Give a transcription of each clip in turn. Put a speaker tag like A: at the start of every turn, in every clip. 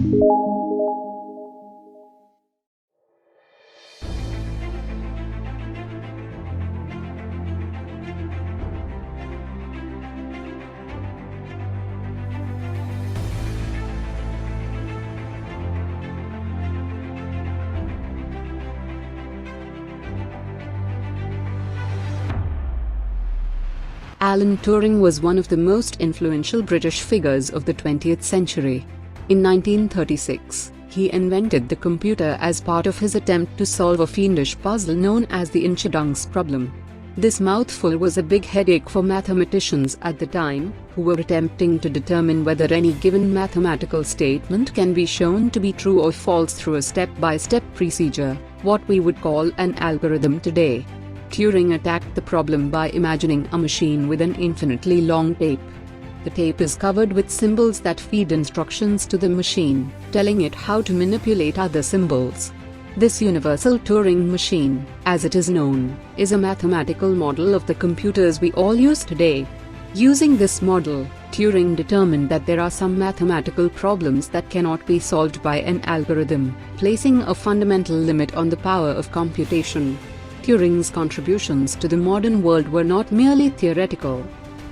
A: Alan Turing was one of the most influential British figures of the 20th century. In 1936, he invented the computer as part of his attempt to solve a fiendish puzzle known as the Inchudungs problem. This mouthful was a big headache for mathematicians at the time, who were attempting to determine whether any given mathematical statement can be shown to be true or false through a step-by-step procedure, what we would call an algorithm today. Turing attacked the problem by imagining a machine with an infinitely long tape. The tape is covered with symbols that feed instructions to the machine, telling it how to manipulate other symbols. This universal Turing machine, as it is known, is a mathematical model of the computers we all use today. Using this model, Turing determined that there are some mathematical problems that cannot be solved by an algorithm, placing a fundamental limit on the power of computation. Turing's contributions to the modern world were not merely theoretical.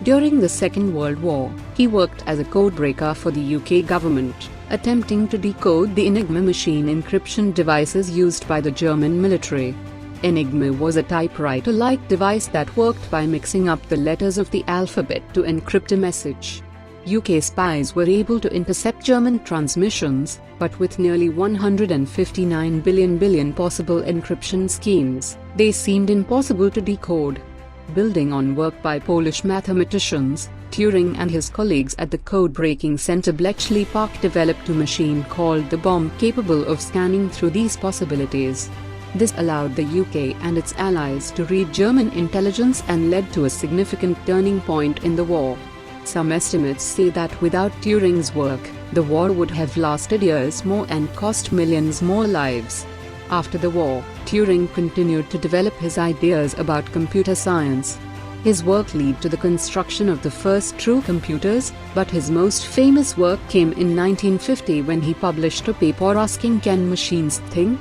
A: During the Second World War, he worked as a codebreaker for the UK government, attempting to decode the Enigma machine encryption devices used by the German military. Enigma was a typewriter-like device that worked by mixing up the letters of the alphabet to encrypt a message. UK spies were able to intercept German transmissions, but with nearly 159 billion possible encryption schemes, they seemed impossible to decode. Building on work by Polish mathematicians, Turing and his colleagues at the code-breaking center Bletchley Park developed a machine called the bomb capable of scanning through these possibilities. This allowed the UK and its allies to read German intelligence and led to a significant turning point in the war. Some estimates say that without Turing's work, the war would have lasted years more and cost millions more lives. After the war, Turing continued to develop his ideas about computer science. His work led to the construction of the first true computers, but his most famous work came in 1950 when he published a paper asking, "Can machines think?"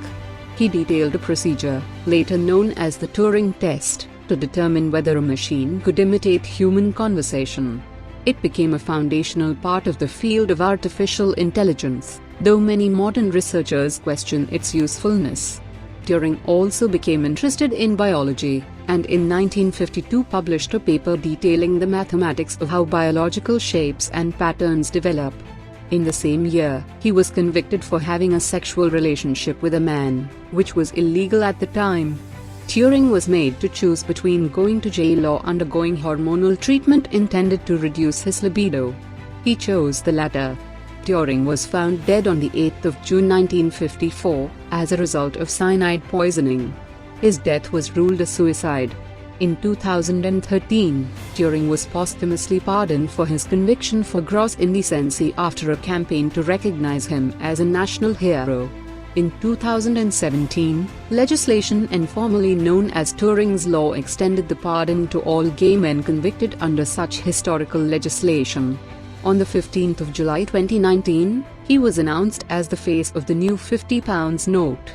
A: He detailed a procedure, later known as the Turing test, to determine whether a machine could imitate human conversation. It became a foundational part of the field of artificial intelligence, though many modern researchers question its usefulness. Turing also became interested in biology, and in 1952 published a paper detailing the mathematics of how biological shapes and patterns develop. In the same year, he was convicted for having a sexual relationship with a man, which was illegal at the time. Turing was made to choose between going to jail or undergoing hormonal treatment intended to reduce his libido. He chose the latter. Turing was found dead on the 8th of June 1954, as a result of cyanide poisoning. His death was ruled a suicide. In 2013, Turing was posthumously pardoned for his conviction for gross indecency after a campaign to recognize him as a national hero. In 2017, legislation informally known as Turing's Law extended the pardon to all gay men convicted under such historical legislation. On the 15th of July 2019, he was announced as the face of the new £50 note.